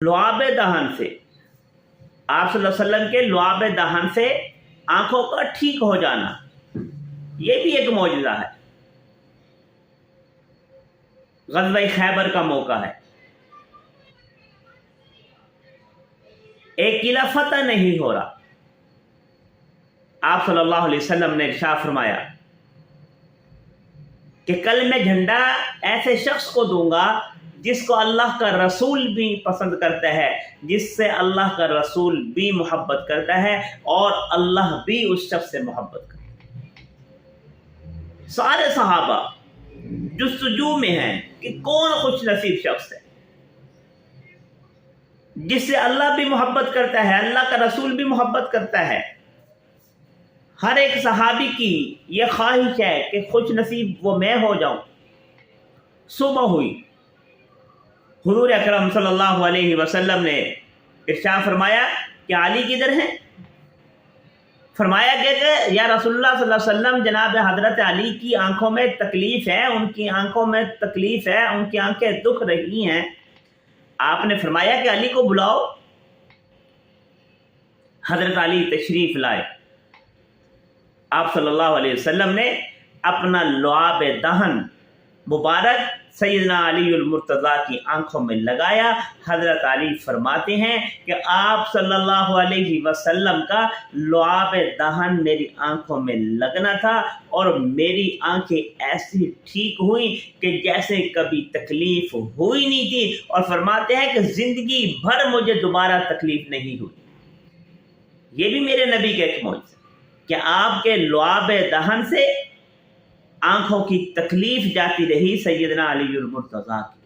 लुआब दहन से, आप सल्लल्लाहु अलैहि वसल्लम के लुआब दहन से आंखों का ठीक हो जाना, ये भी एक मौजज़ा है। ग़ज़वा खैबर का मौका है, एक किला फतह नहीं हो रहा, आप सल्लल्लाहु अलैहि वसल्लम ने इरशाद फरमाया कि कल मैं झंडा ऐसे शख्स को दूंगा जिसको अल्लाह का रसूल भी पसंद करता है, जिससे अल्लाह का रसूल भी मोहब्बत करता है और अल्लाह भी उस शख्स से मोहब्बत करता है। सारे सहाबा जुस्तजू में हैं कि कौन खुश नसीब शख्स है जिससे अल्लाह भी मोहब्बत करता है, अल्लाह का रसूल भी मोहब्बत करता है। हर एक सहाबी की यह ख्वाहिश है कि खुश नसीब वो मैं हो जाऊं। सुबह हुई, हुजूर अकरम सल्लल्लाहु अलैहि वसल्लम ने इरशाद फरमाया कि अली किधर हैं? फरमाया कि या रसूलुल्लाह सल्लल्लाहु अलैहि वसल्लम, जनाब हजरत अली की आंखों में तकलीफ है, उनकी आंखों में तकलीफ है, उनकी आंखें दुख रही हैं। आपने फरमाया कि अली को बुलाओ। हजरत अली तशरीफ लाए। आप सल्लल्लाहु अलैहि वसल्लम ने अपना लुआब दहन मुबारक सैयदना अलीउल मुर्तज़ा की आंखों में लगाया। हजरत अली फरमाते हैं कि आप सल्लल्लाहु अलैहि वसल्लम का लुआब दहन मेरी आंखों में लगना था और मेरी आंखें ऐसी ठीक हुई कि जैसे कभी तकलीफ हुई नहीं थी, और फरमाते हैं कि ज़िंदगी भर मुझे दोबारा तकलीफ नहीं हुई। ये भी मेरे नबी का एक मौजज़ा कि आपके लुआब दहन से आंखों की तकलीफ जाती रही सैयदना अलीउल मुर्तज़ा की।